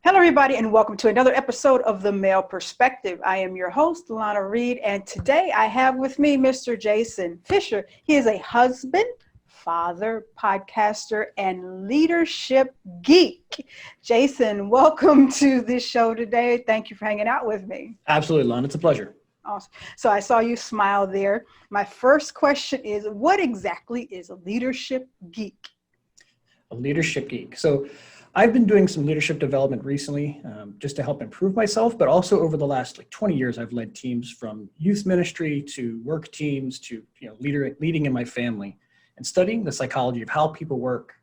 Hello, everybody, and welcome to another episode of The Male Perspective. I am your host, Lana Reid, and today I have with me Mr. Jason Fisher. He is a husband, father, podcaster, and leadership geek. Jason, welcome to this show today. Thank you for hanging out with me. Absolutely, Lana. It's a pleasure. Awesome. So I saw you smile there. My first question is, what exactly is a leadership geek? A leadership geek. So I've been doing some leadership development recently just to help improve myself, but also over the last 20 years, I've led teams from youth ministry to work teams to leading in my family and studying the psychology of how people work.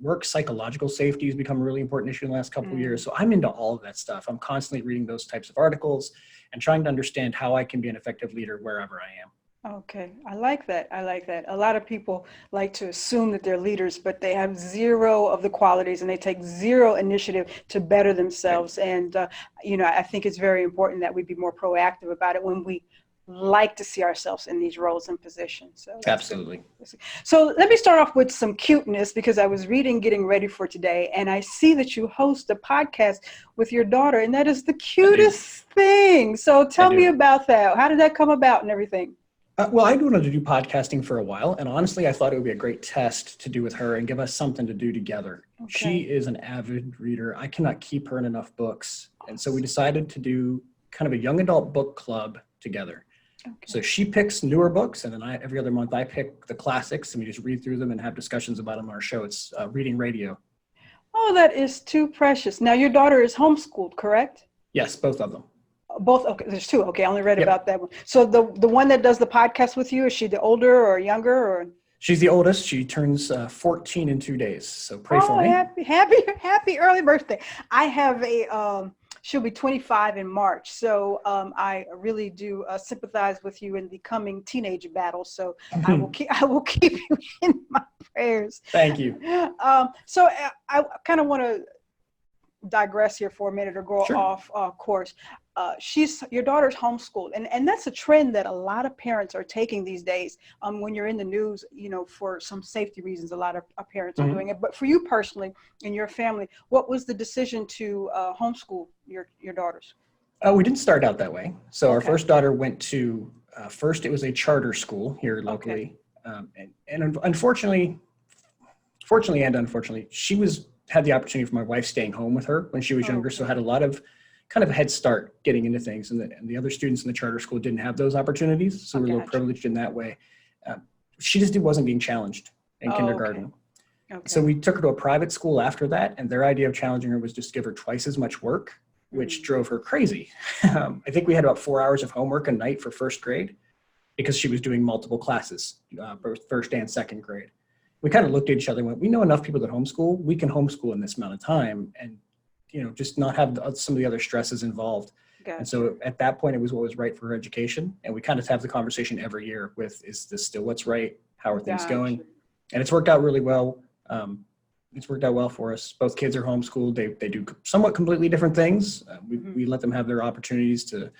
Work psychological safety has become a really important issue in the last couple of years. So I'm into all of that stuff. I'm constantly reading those types of articles and trying to understand how I can be an effective leader wherever I am. Okay, I like that. A lot of people like to assume that they're leaders, but they have zero of the qualities and they take zero initiative to better themselves. And, I think it's very important that we be more proactive about it when we like to see ourselves in these roles and positions. So Absolutely. good. So let me start off with some cuteness because I was reading, getting ready for today, and I see that you host a podcast with your daughter, and that is the cutest thing. So tell me about that. How did that come about and everything? Well, I wanted to do podcasting for a while, and honestly, I thought it would be a great test to do with her and give us something to do together. Okay. She is an avid reader. I cannot keep her in enough books, and so we decided to do kind of a young adult book club together. Okay. So she picks newer books, and then every other month I pick the classics, and we just read through them and have discussions about them on our show. It's Reading Radio. Oh, that is too precious. Now, your daughter is homeschooled, correct? Yes, both of them. Both. Okay, there's two. Okay, I only read about that one. So the one that does the podcast with you, is she the older or younger or? She's the oldest. She turns 14 in 2 days. So pray for me. Happy early birthday. I have she'll be 25 in March. So I really do sympathize with you in the coming teenage battle. So I will keep you in my prayers. Thank you. So I kind of want to digress here for a minute or go off course. Your daughter's homeschooled, and that's a trend that a lot of parents are taking these days. When you're in the news, for some safety reasons, a lot of parents are doing it. But for you personally, in your family, what was the decision to homeschool your daughters? We didn't start out that way. So our first daughter went to first it was a charter school here locally, and unfortunately, she had the opportunity for my wife staying home with her when she was younger, so had a lot of kind of a head start getting into things, and the other students in the charter school didn't have those opportunities, so we're a little privileged in that way. She just wasn't being challenged in kindergarten. Okay. So we took her to a private school after that, and their idea of challenging her was just give her twice as much work, which drove her crazy. I think we had about 4 hours of homework a night for first grade because she was doing multiple classes, both first and second grade. We kind of looked at each other and went, we know enough people that homeschool, we can homeschool in this amount of time and, just not have some of the other stresses involved. Gotcha. And so at that point, it was what was right for her education. And we kind of have the conversation every year with, is this still what's right? How are things going? And it's worked out really well. It's worked out well for us. Both kids are homeschooled. They do somewhat completely different things. We let them have their opportunities to,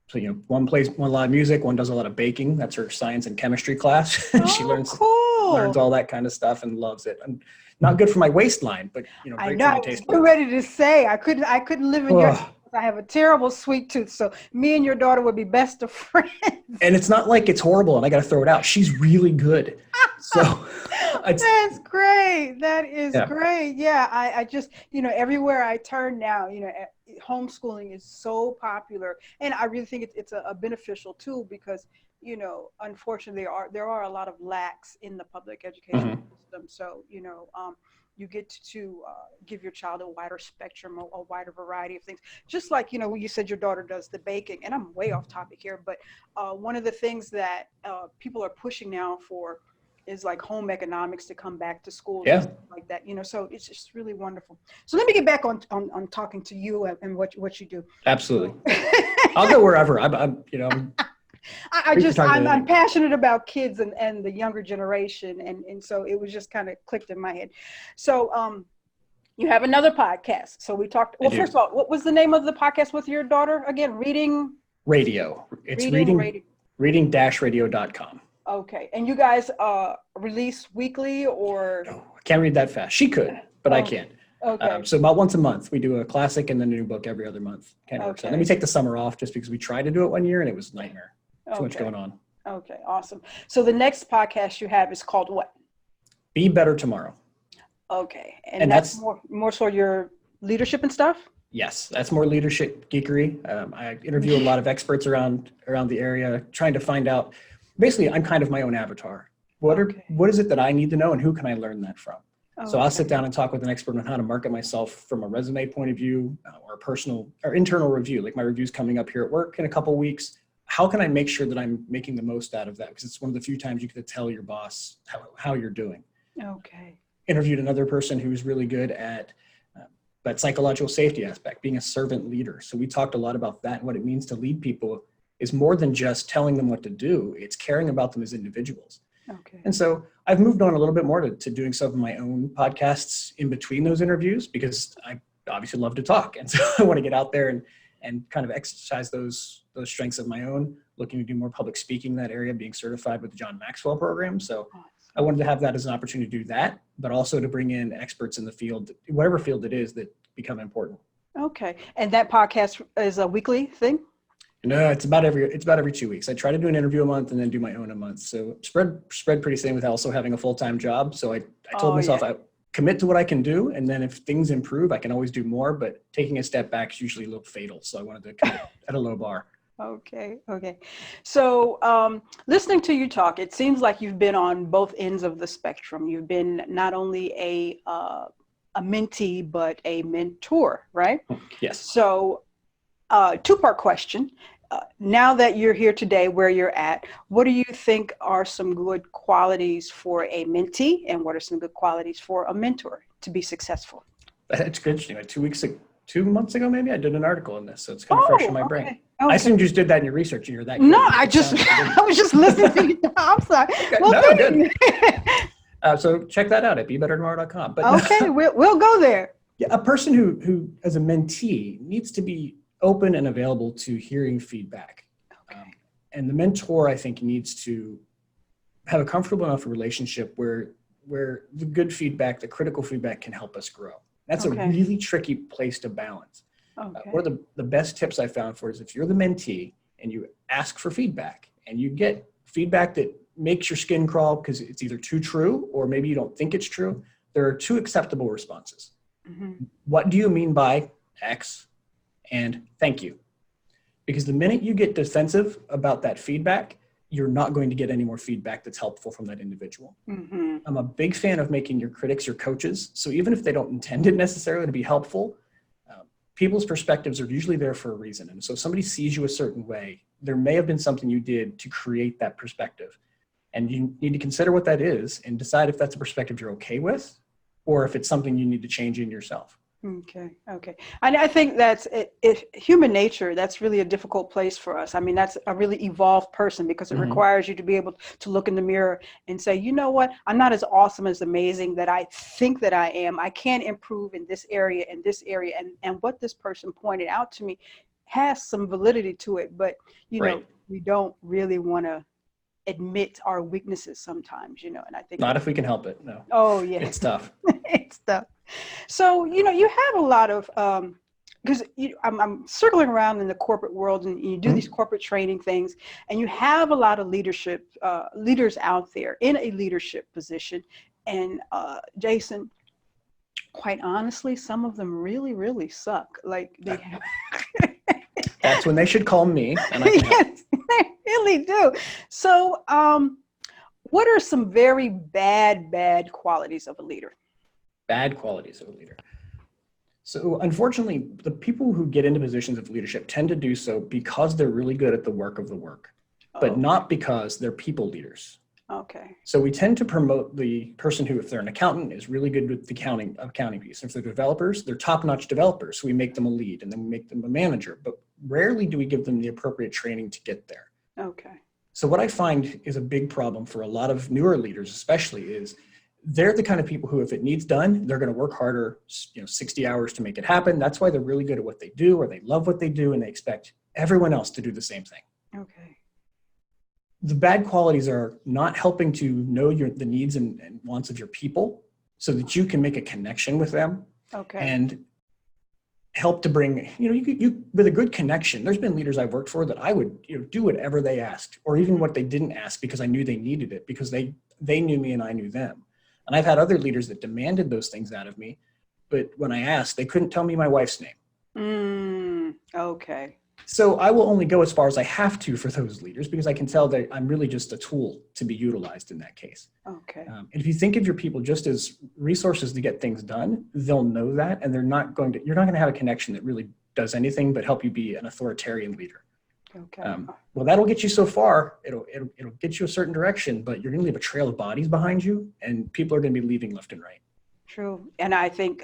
so, one plays a lot of music, one does a lot of baking. That's her science and chemistry class. She learns all that kind of stuff and loves it. And not good for my waistline, but great for my taste. I'm ready to say I couldn't live in your house. I have a terrible sweet tooth, so me and your daughter would be best of friends. And it's not like it's horrible and I got to throw it out. She's really good. So that's great. That is great. Yeah, I just everywhere I turn now, homeschooling is so popular, and I really think it's a beneficial tool because unfortunately there are a lot of lacks in the public education system. So you get to give your child a wider spectrum, a wider variety of things. Just like, when you said your daughter does the baking, and I'm way off topic here, but one of the things that people are pushing now for is like home economics to come back to school, and stuff like that, so it's just really wonderful. So let me get back on talking to you and what you do. Absolutely. I'll go wherever. I'm passionate about kids and the younger generation. And so it was just kind of clicked in my head. So you have another podcast. So we talked, first of all, what was the name of the podcast with your daughter again? Reading Radio. It's reading-radio.com. Okay. And you guys release weekly or? No, I can't read that fast. She could, but I can't. Okay. So about once a month, we do a classic and then a new book every other month. Kind of works out. Then we take the summer off just because we tried to do it one year and it was a nightmare. Too much going on. Okay, awesome. So the next podcast you have is called what? Be Better Tomorrow. Okay. And that's more so your leadership and stuff? Yes, that's more leadership geekery. I interview a lot of experts around the area, trying to find out. Basically, I'm kind of my own avatar. What is it that I need to know, and who can I learn that from? So I'll sit down and talk with an expert on how to market myself from a resume point of view, or a personal or internal review. Like my review's coming up here at work in a couple of weeks. How can I make sure that I'm making the most out of that? Because it's one of the few times you get to tell your boss how you're doing. Okay. Interviewed another person who was really good at that psychological safety aspect, being a servant leader. So we talked a lot about that, and what it means to lead people is more than just telling them what to do. It's caring about them as individuals. Okay. And so I've moved on a little bit more to doing some of my own podcasts in between those interviews, because I obviously love to talk. And so I want to get out there and kind of exercise those strengths of my own, looking to do more public speaking in that area, being certified with the John Maxwell program. So I wanted to have that as an opportunity to do that, but also to bring in experts in the field, whatever field it is, that become important. Okay. And that podcast is a weekly thing? No, it's about every 2 weeks. I try to do an interview a month and then do my own a month. So spread pretty thin with also having a full-time job. So I told myself I commit to what I can do. And then if things improve, I can always do more, but taking a step back is usually a little fatal. So I wanted to commit at a low bar. Okay. So listening to you talk, it seems like you've been on both ends of the spectrum. You've been not only a mentee, but a mentor, right? Yes. So two-part question. Now that you're here today, where you're at, what do you think are some good qualities for a mentee, and what are some good qualities for a mentor to be successful? That's good. 2 months ago, maybe I did an article on this, so it's kind of fresh in my brain. Okay. I assume you just did that in your research and you're that. No, I was just listening to you. I'm sorry. Okay. Well, no, good. So check that out at BeBetterTomorrow.com. But okay, we'll go there. Yeah, a person who as a mentee needs to be open and available to hearing feedback. Okay. And the mentor, I think, needs to have a comfortable enough relationship where the good feedback, the critical feedback, can help us grow. That's a really tricky place to balance. Okay. One of the best tips I found for is if you're the mentee and you ask for feedback and you get feedback that makes your skin crawl because it's either too true or maybe you don't think it's true, there are two acceptable responses. Mm-hmm. What do you mean by X? And thank you. Because the minute you get defensive about that feedback, you're not going to get any more feedback that's helpful from that individual. Mm-hmm. I'm a big fan of making your critics your coaches. So even if they don't intend it necessarily to be helpful, people's perspectives are usually there for a reason. And so if somebody sees you a certain way, there may have been something you did to create that perspective. And you need to consider what that is and decide if that's a perspective you're okay with, or if it's something you need to change in yourself. Okay. I think that's human nature. That's really a difficult place for us. I mean, that's a really evolved person, because it mm-hmm. requires you to be able to look in the mirror and say, you know what, I'm not as awesome, as amazing that I think that I am. I can improve in this area and this area. And what this person pointed out to me has some validity to it. But, you know, we don't really want to admit our weaknesses sometimes, and I think not if we can help it. No. Oh yeah. It's tough. It's tough. So, you have a lot of, because I'm circling around in the corporate world, and you do mm-hmm. these corporate training things, and you have a lot of leaders out there in a leadership position. And Jason, quite honestly, some of them really, really suck. Like they have. That's when they should call me. And I can help. Yes, they really do. So, what are some very bad qualities of a leader? Bad qualities of a leader. So unfortunately, the people who get into positions of leadership tend to do so because they're really good at the work of the work, but not because they're people leaders. Okay. So we tend to promote the person who, if they're an accountant, is really good with the accounting piece. If they're developers, they're top-notch developers. So we make them a lead and then we make them a manager, but rarely do we give them the appropriate training to get there. Okay. So what I find is a big problem for a lot of newer leaders, especially, is they're the kind of people who, if it needs done, they're going to work harder, 60 hours to make it happen. That's why they're really good at what they do, or they love what they do, and they expect everyone else to do the same thing. Okay. The bad qualities are not helping to know the needs and wants of your people so that you can make a connection with them. Okay. and help to bring, you with a good connection. There's been leaders I've worked for that I would, do whatever they asked, or even what they didn't ask, because I knew they needed it, because they knew me and I knew them. And I've had other leaders that demanded those things out of me, but when I asked, they couldn't tell me my wife's name. Okay. So I will only go as far as I have to for those leaders, because I can tell that I'm really just a tool to be utilized in that case. Okay. And if you think of your people just as resources to get things done, they'll know that, and you're not going to have a connection that really does anything but help you be an authoritarian leader. Okay. Well, that'll get you so far. It'll get you a certain direction, but you're going to leave a trail of bodies behind you, and people are going to be leaving left and right. True. And I think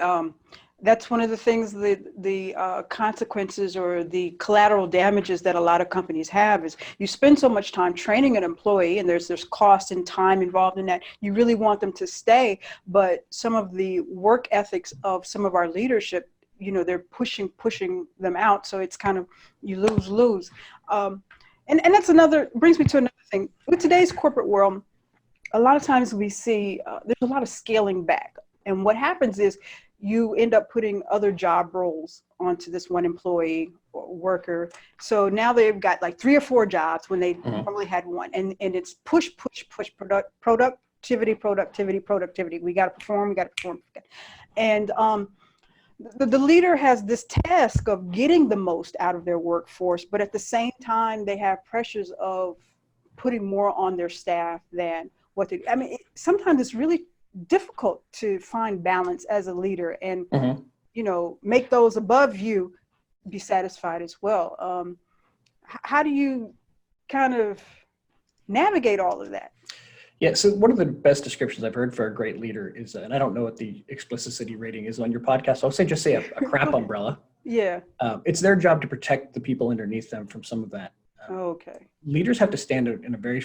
that's one of the things, the consequences or the collateral damages that a lot of companies have is you spend so much time training an employee, and there's cost and time involved in that. You really want them to stay, but some of the work ethics of some of our leadership, they're pushing them out. So it's kind of, you lose. And that's brings me to another thing. With today's corporate world, a lot of times we see there's a lot of scaling back. And what happens is you end up putting other job roles onto this one employee or worker. So now they've got like 3 or 4 jobs when they normally had one. And it's push, productivity. We got to perform. And the leader has this task of getting the most out of their workforce, but at the same time, they have pressures of putting more on their staff than what they, sometimes it's really difficult to find balance as a leader and, make those above you be satisfied as well. How do you kind of navigate all of that? Yeah, so one of the best descriptions I've heard for a great leader is, and I don't know what the explicitity rating is on your podcast, so I'll say just say a crap umbrella. Yeah. It's their job to protect the people underneath them from some of that. Okay. Leaders have to stand in a very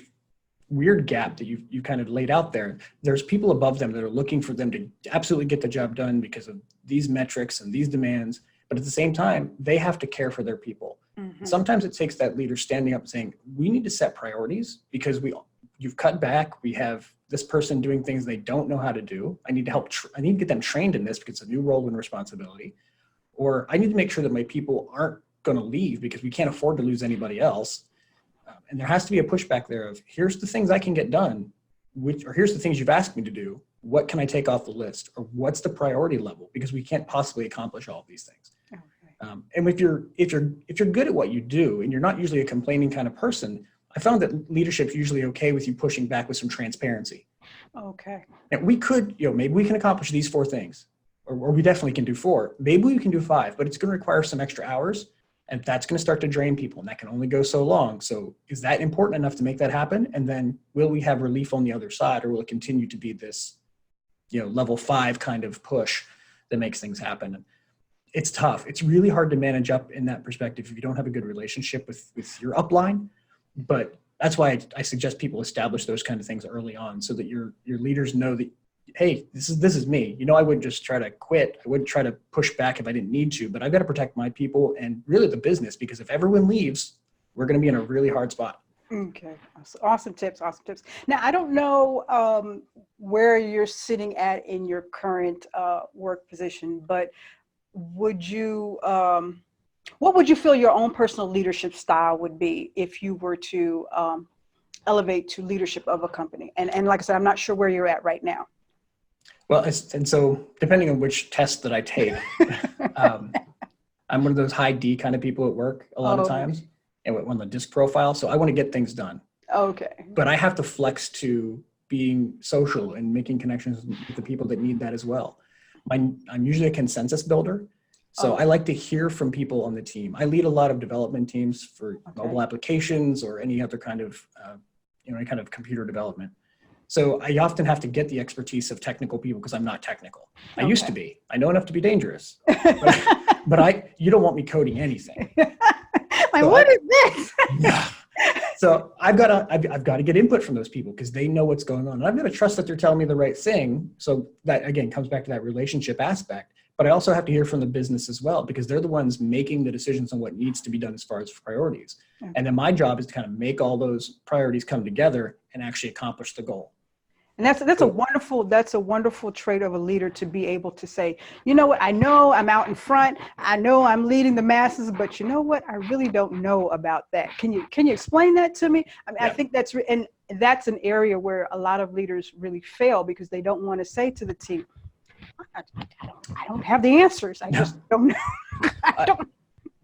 weird gap that you kind of laid out there. There's people above them that are looking for them to absolutely get the job done because of these metrics and these demands. But at the same time, they have to care for their people. Sometimes it takes that leader standing up and saying, we need to set priorities because you've cut back. We have this person doing things they don't know how to do. I need to help. I need to get them trained in this because it's a new role and responsibility. Or I need to make sure that my people aren't going to leave because we can't afford to lose anybody else. And there has to be a pushback there of here's the things I can get done, or here's the things you've asked me to do. What can I take off the list, or what's the priority level? Because we can't possibly accomplish all of these things. Okay. And if you're good at what you do, and you're not usually a complaining kind of person, I found that leadership's usually okay with you pushing back with some transparency. Okay. And we could, maybe we can accomplish these 4 things, or we definitely can do 4. Maybe we can do 5, but it's going to require some extra hours. And that's going to start to drain people, and that can only go so long. So is that important enough to make that happen? And then will we have relief on the other side, or will it continue to be this, level 5 kind of push that makes things happen? And it's tough. It's really hard to manage up in that perspective if you don't have a good relationship with your upline. But that's why I suggest people establish those kind of things early on, so that your leaders know that, hey, this is me. I wouldn't just try to quit. I wouldn't try to push back if I didn't need to, but I've got to protect my people and really the business, because if everyone leaves, we're going to be in a really hard spot. Okay. Awesome tips. Now, I don't know where you're sitting at in your current work position, but what would you feel your own personal leadership style would be if you were to elevate to leadership of a company? And like I said, I'm not sure where you're at right now. Well, and so depending on which test that I take, I'm one of those high D kind of people at work a lot of times, and on the DISC profile. So I want to get things done. Okay. But I have to flex to being social and making connections with the people that need that as well. I'm usually a consensus builder. So I like to hear from people on the team. I lead a lot of development teams for mobile applications or any other kind of, any kind of computer development. So I often have to get the expertise of technical people because I'm not technical. I used to be. I know enough to be dangerous, but you don't want me coding anything. What is this? Yeah. So I've got to get input from those people because they know what's going on. And I've got to trust that they're telling me the right thing. So that again comes back to that relationship aspect. But I also have to hear from the business as well, because they're the ones making the decisions on what needs to be done as far as priorities. And then my job is to kind of make all those priorities come together and actually accomplish the goal. And that's a wonderful trait of a leader, to be able to say, you know what, I know I'm out in front, I know I'm leading the masses, but you know what, I really don't know about that. Can you explain that to me? I mean, yeah. I think and that's an area where a lot of leaders really fail, because they don't want to say to the team, I don't have the answers. I just don't know. I don't.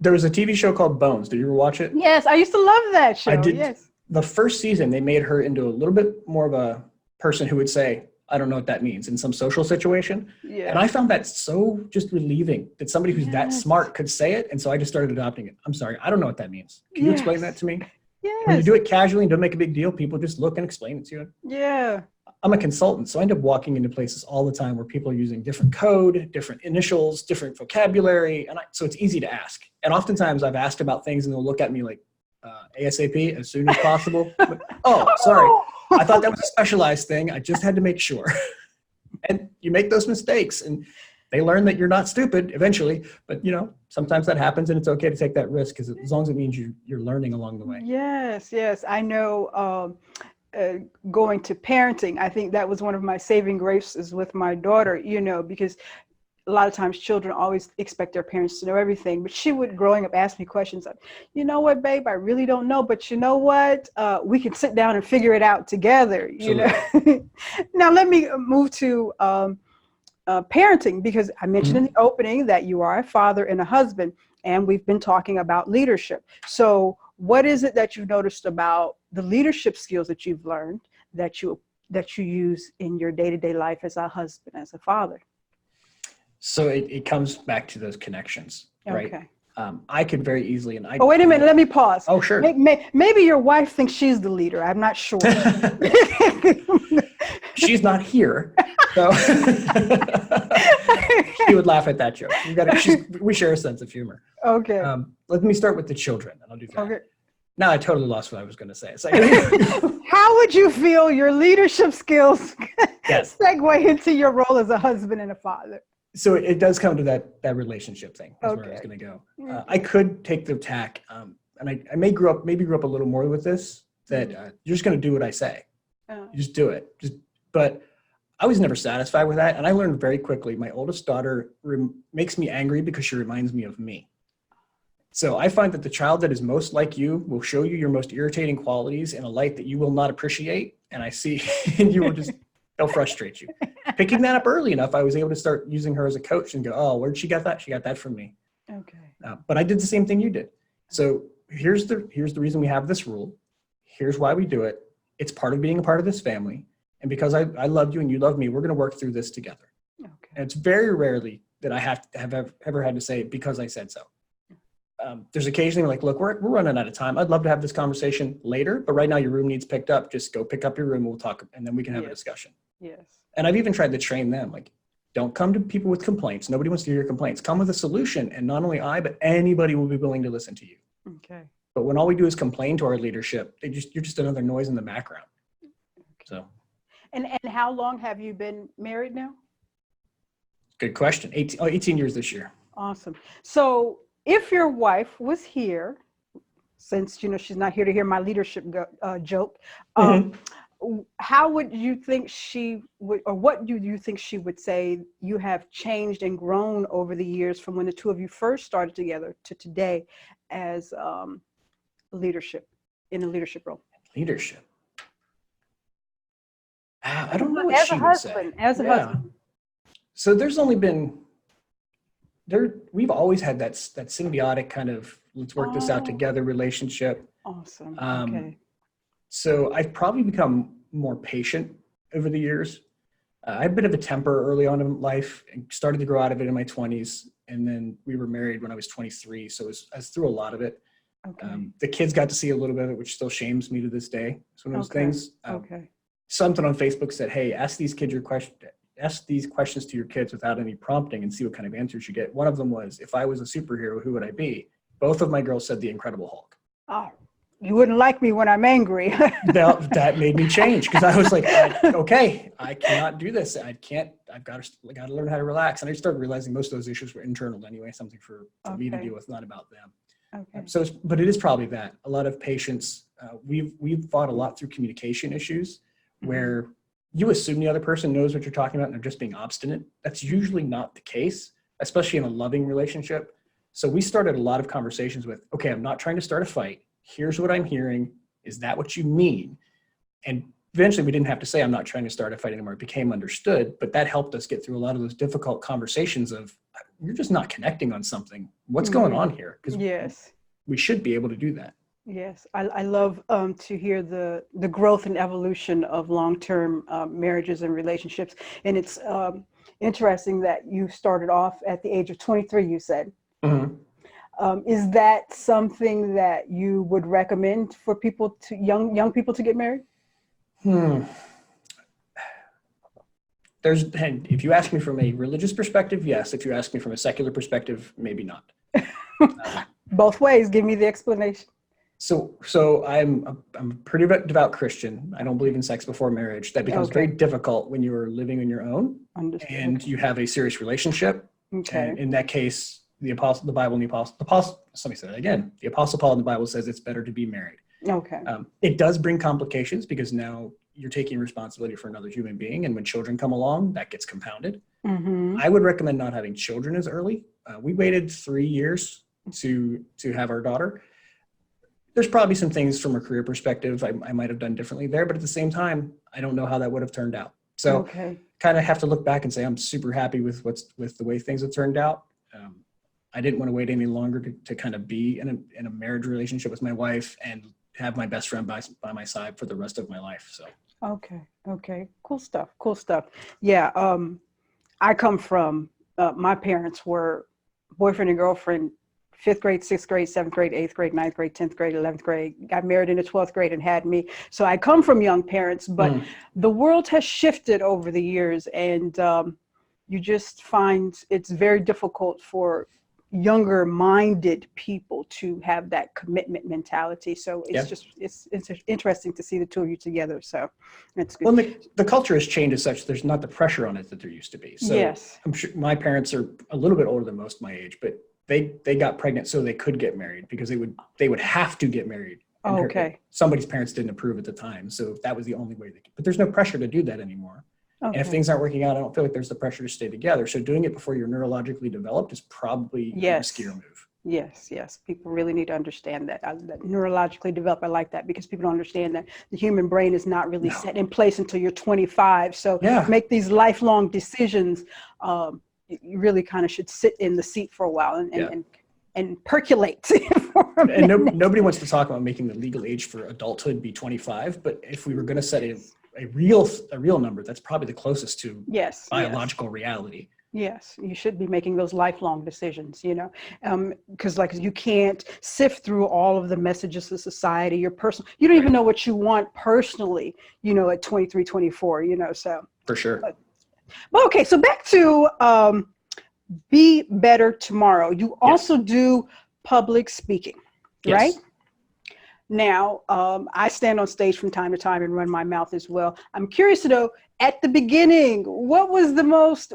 There was a TV show called Bones. Did you ever watch it? Yes, I used to love that show. I did. Yes. The first season, they made her into a little bit more of a person who would say, I don't know what that means, in some social situation. Yeah. And I found that so just relieving that somebody who's that smart could say it. And so I just started adopting it. I'm sorry, I don't know what that means. Can you explain that to me? Yes. When you do it casually and don't make a big deal, people just look and explain it to you. Yeah. I'm a consultant, so I end up walking into places all the time where people are using different code, different initials, different vocabulary, and so it's easy to ask. And oftentimes I've asked about things and they'll look at me like, ASAP, as soon as possible. But, oh, sorry. I thought that was a specialized thing. I just had to make sure. And you make those mistakes, and they learn that you're not stupid eventually. But, sometimes that happens, and it's okay to take that risk, because as long as it means you're learning along the way. Yes. I know going to parenting, I think that was one of my saving graces with my daughter, because a lot of times children always expect their parents to know everything, but she would, growing up, ask me questions like, you know what, babe, I really don't know, but you know what, we can sit down and figure it out together, Now let me move to parenting, because I mentioned in the opening that you are a father and a husband, and we've been talking about leadership. So what is it that you've noticed about the leadership skills that you've learned that you use in your day-to-day life as a husband, as a father? So it comes back to those connections, right? Okay. I could very easily, oh, wait a minute, let me pause. Oh, sure. Maybe your wife thinks she's the leader. I'm not sure. She's not here, so she would laugh at that joke. We share a sense of humor. Okay. Let me start with the children, and I'll do that. Okay. Now I totally lost what I was going to say. It's like, how would you feel your leadership skills segue into your role as a husband and a father? So it does come to that relationship thing. That's where I was going to go. I could take the tack, and I maybe grew up a little more with this, that you're just going to do what I say. You just do it. But I was never satisfied with that, and I learned very quickly. My oldest daughter makes me angry because she reminds me of me. So I find that the child that is most like you will show you your most irritating qualities in a light that you will not appreciate, and they'll frustrate you. Picking that up early enough, I was able to start using her as a coach and go, oh, where'd she get that? She got that from me. Okay. But I did the same thing you did. So here's the reason we have this rule. Here's why we do it. It's part of being a part of this family. And because I love you and you love me, we're going to work through this together. Okay. And it's very rarely that I have ever had to say, because I said so. There's occasionally like, look, we're running out of time. I'd love to have this conversation later, but right now your room needs picked up. Just go pick up your room. We'll talk, and then we can have a discussion. Yes. And I've even tried to train them, like, don't come to people with complaints. Nobody wants to hear your complaints. Come with a solution. And not only but anybody will be willing to listen to you. Okay. But when all we do is complain to our leadership, you're just another noise in the background. Okay. So. And how long have you been married now? Good question. 18 years this year. Awesome. So if your wife was here, since she's not here to hear my leadership joke, how would you think she would, or what do you think she would say you have changed and grown over the years from when the two of you first started together to today as leadership, in a leadership role? Leadership. I don't know what she would say. As a husband. So there's only been, we've always had that symbiotic kind of, let's work this out together relationship. Awesome. Okay. So I've probably become more patient over the years. I had a bit of a temper early on in life and started to grow out of it in my 20s. And then we were married when I was 23. So I was through a lot of it. Okay. The kids got to see a little bit of it, which still shames me to this day. It's one of those things. Something on Facebook said, hey, ask these questions to your kids without any prompting and see what kind of answers you get. One of them was, if I was a superhero, who would I be? Both of my girls said the Incredible Hulk. Oh, you wouldn't like me when I'm angry. that made me change, because I was like, okay, I cannot do this. I've got to learn how to relax. And I started realizing most of those issues were internal anyway, something for me to deal with, not about them. Okay. But it is probably that, a lot of patience. We've fought a lot through communication issues, where you assume the other person knows what you're talking about and they're just being obstinate. That's usually not the case, especially in a loving relationship. So we started a lot of conversations with, okay, I'm not trying to start a fight. Here's what I'm hearing. Is that what you mean? And eventually we didn't have to say, I'm not trying to start a fight anymore. It became understood, but that helped us get through a lot of those difficult conversations of, you're just not connecting on something. What's going on here? Because yes, we should be able to do that. Yes, I love to hear the growth and evolution of long-term marriages and relationships. And it's interesting that you started off at the age of 23, you said. Is that something that you would recommend for people to young people to get married? And if you ask me from a religious perspective, yes. If you ask me from a secular perspective, maybe not. Both ways. Give me the explanation. So I'm a pretty devout Christian. I don't believe in sex before marriage. That becomes very difficult when you are living on your own. Understood. And you have a serious relationship. Okay. And in that case, the Bible and the apostle, let me say that again. The Apostle Paul in the Bible says it's better to be married. Okay. It does bring complications because now you're taking responsibility for another human being. And when children come along, that gets compounded. I would recommend not having children as early. We waited 3 years to have our daughter. There's probably some things from a career perspective I might have done differently there, but at the same time, I don't know how that would have turned out. So kind of have to look back and say, I'm super happy with the way things have turned out. I didn't want to wait any longer to kind of be in a marriage relationship with my wife and have my best friend by my side for the rest of my life. So. Okay. Cool stuff. Yeah. I come from, my parents were boyfriend and girlfriend, 5th grade, 6th grade, 7th grade, 8th grade, 9th grade, 10th grade, 11th grade, got married in the 12th grade and had me. So I come from young parents, but the world has shifted over the years, and you just find it's very difficult for younger minded people to have that commitment mentality. So it's it's interesting to see the two of you together. So that's good. Well, the culture has changed as such. There's not the pressure on it that there used to be. So I'm sure my parents are a little bit older than most my age, but they got pregnant so they could get married because they would have to get married. Somebody's parents didn't approve at the time. So that was the only way they could. But there's no pressure to do that anymore. And if things aren't working out, I don't feel like there's the pressure to stay together. So doing it before you're neurologically developed is probably a riskier move. Yes. People really need to understand that. That neurologically developed, I like that, because people don't understand that the human brain is not really set in place until you're 25. So make these lifelong decisions. You really kind of should sit in the seat for a while and percolate. And nobody wants to talk about making the legal age for adulthood be 25. But if we were going to set a real number, that's probably the closest to biological reality. Yes, you should be making those lifelong decisions, because like you can't sift through all of the messages of society, your personal, you don't even know what you want personally, at 23, 24, so. For sure. But okay, so back to Be Better Tomorrow. You also do public speaking, right? Now, I stand on stage from time to time and run my mouth as well. I'm curious to know, at the beginning, what was the most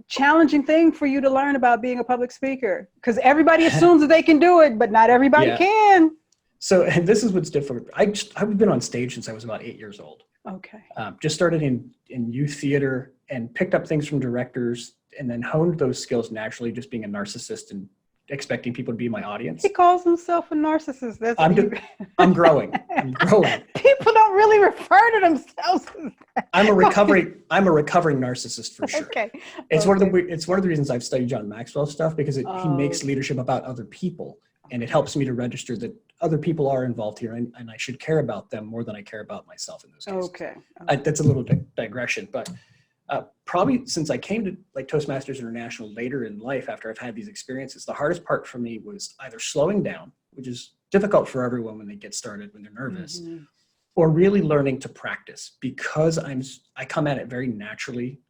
challenging thing for you to learn about being a public speaker? Because everybody assumes that they can do it, but not everybody can. So, and this is what's different. I've been on stage since I was about 8 years old. Okay. Just started in youth theater and picked up things from directors and then honed those skills naturally, just being a narcissist and expecting people to be my audience. He calls himself a narcissist. I'm growing. People don't really refer to themselves as that. I'm a recovering narcissist for sure. Okay. It's one of the reasons I've studied John Maxwell's stuff, because he makes leadership about other people, and it helps me to register that other people are involved here, and I should care about them more than I care about myself in those cases. Okay. That's a little digression, but probably since I came to Toastmasters International later in life, after I've had these experiences, the hardest part for me was either slowing down, which is difficult for everyone when they get started, when they're nervous, or really learning to practice, because I come at it very naturally.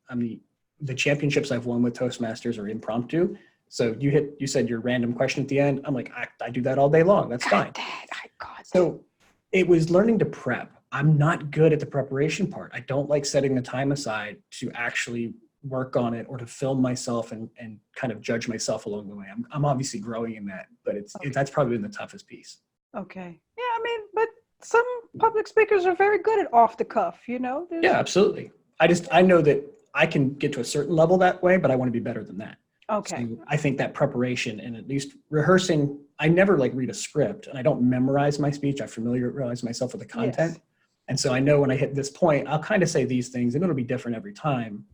The championships I've won with Toastmasters are impromptu. So you said your random question at the end. I'm like, I do that all day long. That's fine. So it was learning to prep. I'm not good at the preparation part. I don't like setting the time aside to actually work on it or to film myself and kind of judge myself along the way. I'm obviously growing in that, but that's probably been the toughest piece. Okay. Yeah, but some public speakers are very good at off the cuff, Yeah, absolutely. I know that I can get to a certain level that way, but I want to be better than that. Okay. So I think that preparation and at least rehearsing, I never read a script and I don't memorize my speech. I familiarize myself with the content. Yes. And so I know when I hit this point, I'll kind of say these things and it'll be different every time,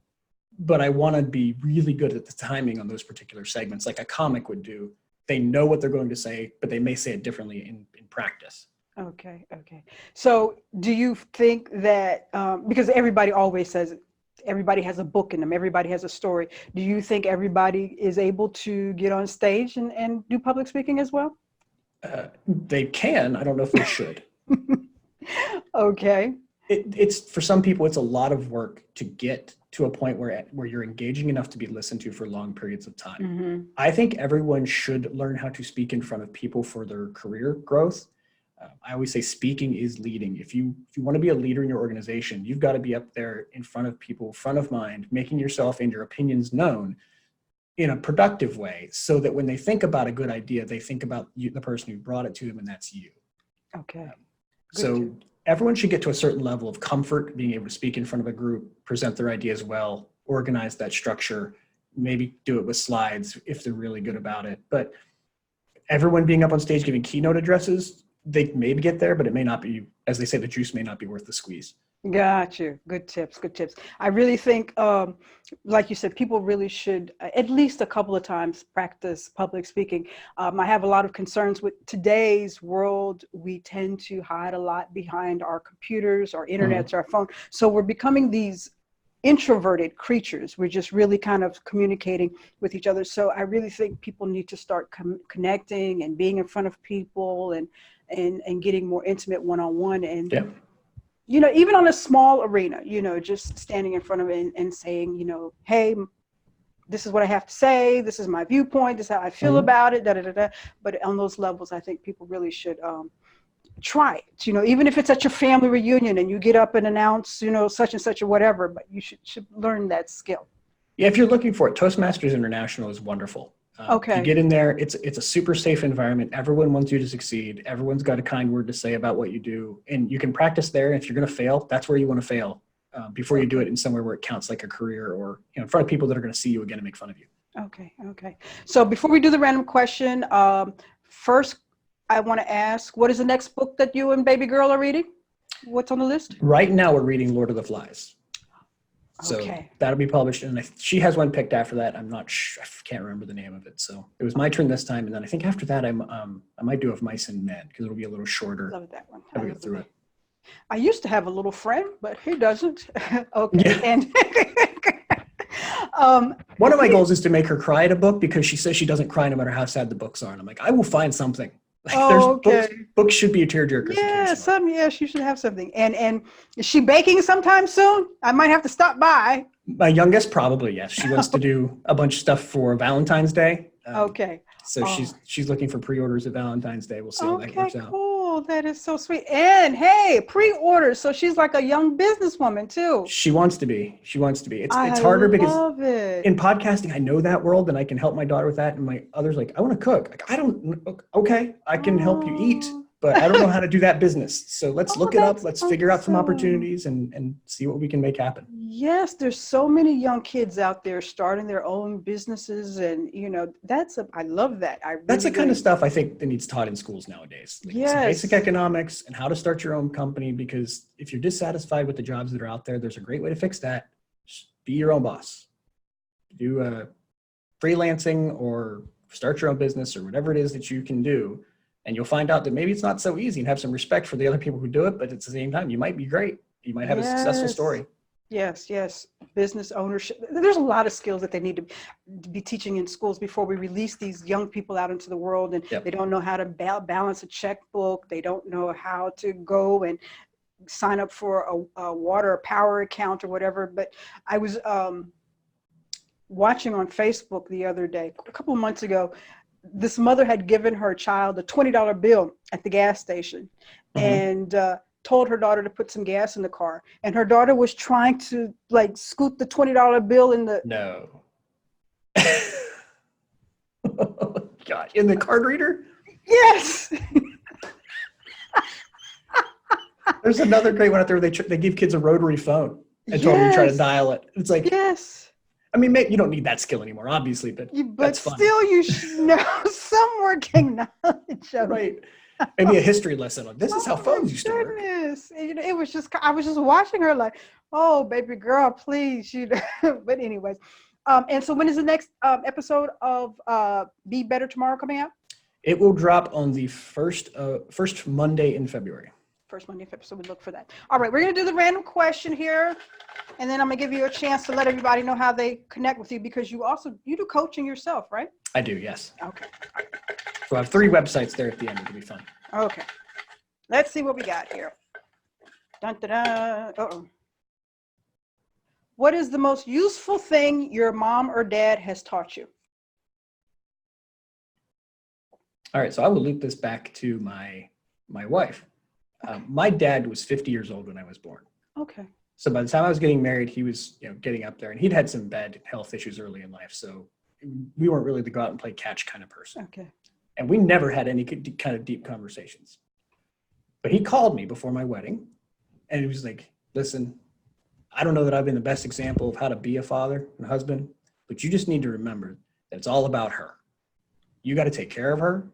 but I want to be really good at the timing on those particular segments, like a comic would do. They know what they're going to say, but they may say it differently in practice. Okay. So do you think that, because everybody always says everybody has a book in them, everybody has a story, do you think everybody is able to get on stage and do public speaking as well? They can. I don't know if they should. Okay. It's for some people, it's a lot of work to get to a point where you're engaging enough to be listened to for long periods of time. Mm-hmm. I think everyone should learn how to speak in front of people for their career growth. I always say speaking is leading. If you want to be a leader in your organization, you've got to be up there in front of people, front of mind, making yourself and your opinions known in a productive way so that when they think about a good idea, they think about you, the person who brought it to them, and that's you. Okay. So everyone should get to a certain level of comfort being able to speak in front of a group, present their ideas well, organize that structure, maybe do it with slides if they're really good about it. But everyone being up on stage giving keynote addresses, they maybe get there, but it may not be, as they say, the juice may not be worth the squeeze. Got you. Good tips. I really think, like you said, people really should at least a couple of times practice public speaking. I have a lot of concerns with today's world. We tend to hide a lot behind our computers, our internets, mm-hmm. our phone. So we're becoming these introverted creatures. We're just really kind of communicating with each other. So I really think people need to start connecting and being in front of people and getting more intimate one-on-one. And, even on a small arena, just standing in front of it and saying, hey, this is what I have to say. This is my viewpoint. This is how I feel mm-hmm. about it. Da, da, da, da. But on those levels, I think people really should try it, even if it's at your family reunion and you get up and announce, such and such or whatever, but you should learn that skill. Yeah, if you're looking for it, Toastmasters International is wonderful. Okay. You get in there, it's a super safe environment. Everyone wants you to succeed. Everyone's got a kind word to say about what you do. And you can practice there. If you're going to fail, that's where you want to fail before you do it in somewhere where it counts like a career or in front of people that are going to see you again and make fun of you. Okay. So before we do the random question, first, I want to ask, what is the next book that you and baby girl are reading? What's on the list? Right now, we're reading Lord of the Flies. So that'll be published. And she has one picked after that. I'm not sure. I can't remember the name of it. So it was my turn this time. And then I think after that, I might do Of Mice and Men because it'll be a little shorter. Love that one. I'll get through it. I used to have a little friend, but he doesn't. Okay. Yeah. And one of my goals is to make her cry at a book because she says she doesn't cry no matter how sad the books are. And I'm like, I will find something. Books should be a tearjerker. Yeah, she should have something. And is she baking sometime soon? I might have to stop by. My youngest, probably, yes. She wants to do a bunch of stuff for Valentine's Day. So she's looking for pre-orders at Valentine's Day. We'll see how that works out. Cool. That is so sweet. And hey, pre-orders. So she's like a young businesswoman too. She wants to be. It's harder because in podcasting, I know that world and I can help my daughter with that. And my others like, I want to cook. Like, I can help you eat, but I don't know how to do that business. So let's look it up. Let's figure out some opportunities and see what we can make happen. Yes, there's so many young kids out there starting their own businesses, and I love that. That's the kind of stuff I think that needs taught in schools nowadays. Like some basic economics and how to start your own company. Because if you're dissatisfied with the jobs that are out there, there's a great way to fix that. Just be your own boss. Do freelancing or start your own business or whatever it is that you can do. And you'll find out that maybe it's not so easy and have some respect for the other people who do it, but at the same time, you might be great. You might have a successful story. Yes. Business ownership. There's a lot of skills that they need to be teaching in schools before we release these young people out into the world. And they don't know how to balance a checkbook. They don't know how to go and sign up for a water or power account or whatever. But I was watching on Facebook the other day, a couple of months ago, this mother had given her child a $20 bill at the gas station and told her daughter to put some gas in the car. And her daughter was trying to scoot the $20 bill in the... No. Oh, gosh. In the card reader? Yes. There's another great one out there where they give kids a rotary phone and told them to try to dial it. It's like, yes. I mean, maybe you don't need that skill anymore, obviously, but that's fun. Still, you should know some working knowledge of right. Maybe a history lesson on this is how phones used to work. It was just, I was just watching her like, oh, baby girl, please. But anyways, and so when is the next episode of Be Better Tomorrow coming out? It will drop on the first Monday in February. First Monday in February, so we look for that. All right, we're going to do the random question here, and then I'm going to give you a chance to let everybody know how they connect with you, because you do coaching yourself, right? I do, yes. Okay. So I have 3 websites there at the end. It'll be fun. Okay. Let's see what we got here. Dun, dun, dun. Uh-oh. What is the most useful thing your mom or dad has taught you? All right, so I will loop this back to my wife. My dad was 50 years old when I was born. Okay. So by the time I was getting married, he was getting up there, and he'd had some bad health issues early in life. So we weren't really the go out and play catch kind of person. Okay. And we never had any kind of deep conversations. But he called me before my wedding, and he was like, listen, I don't know that I've been the best example of how to be a father and husband, but you just need to remember that it's all about her. You got to take care of her.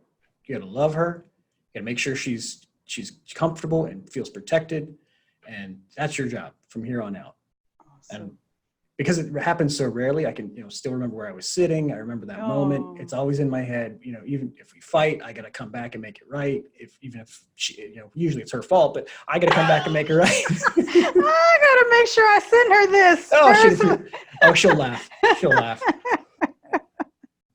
You got to love her. You got to make sure she's comfortable and feels protected. And that's your job from here on out. Awesome. And because it happens so rarely, I can, still remember where I was sitting. I remember that moment. It's always in my head. Even if we fight, I got to come back and make it right. Even if she, usually it's her fault, but I got to come back and make it right. I got to make sure I send her this. She'll laugh. She'll laugh.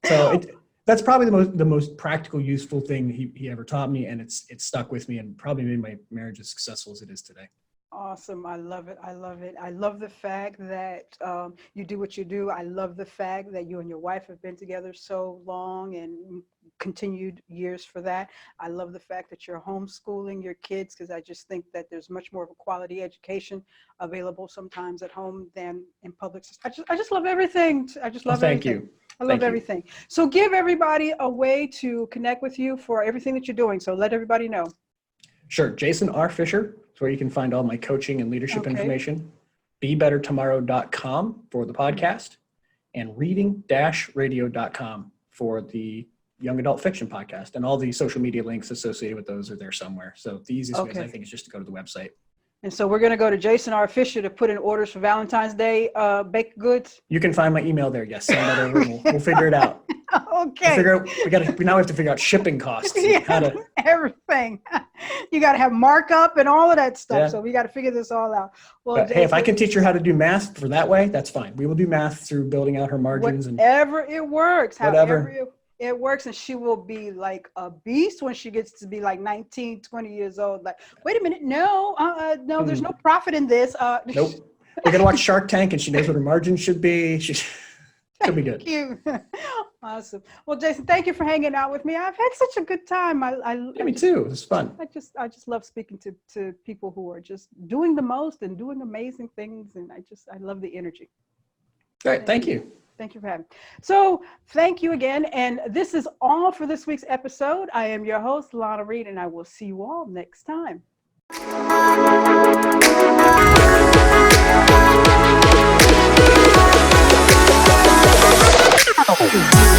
So that's probably the most practical, useful thing he ever taught me, and it's stuck with me and probably made my marriage as successful as it is today. Awesome. I love it. I love it. I love the fact that you do what you do. I love the fact that you and your wife have been together so long and continued years for that. I love the fact that you're homeschooling your kids, because I just think that there's much more of a quality education available sometimes at home than in public. I just love everything. I just love everything. Thank you. I love everything. So give everybody a way to connect with you for everything that you're doing. So let everybody know. Sure. Jason R. Fisher is where you can find all my coaching and leadership information. BeBetterTomorrow.com for the podcast, and reading-radio.com for the young adult fiction podcast. And all the social media links associated with those are there somewhere. So the easiest way, I think, is just to go to the website. And so we're going to go to Jason R. Fisher to put in orders for Valentine's Day baked goods. You can find my email there. Yes, send that over. We'll figure it out. Okay. We now have to figure out shipping costs. Everything. You got to have markup and all of that stuff. Yeah. So we got to figure this all out. Well, Jason, hey, if I can teach her how to do math for that way, that's fine. We will do math through building out her margins. Whatever it works. However it works, and she will be like a beast when she gets to be like 19, 20 years old. Like, wait a minute, no, there's no profit in this. Nope. We're going to watch Shark Tank, and she knows what her margin should be. She'll be good. Thank you. Awesome. Well, Jason, thank you for hanging out with me. I've had such a good time. Me too. It was fun. I just love speaking to people who are just doing the most and doing amazing things. And I love the energy. Great. Thank you. Thank you for having me. So thank you again. And this is all for this week's episode. I am your host, Lana Reid, and I will see you all next time. Oh.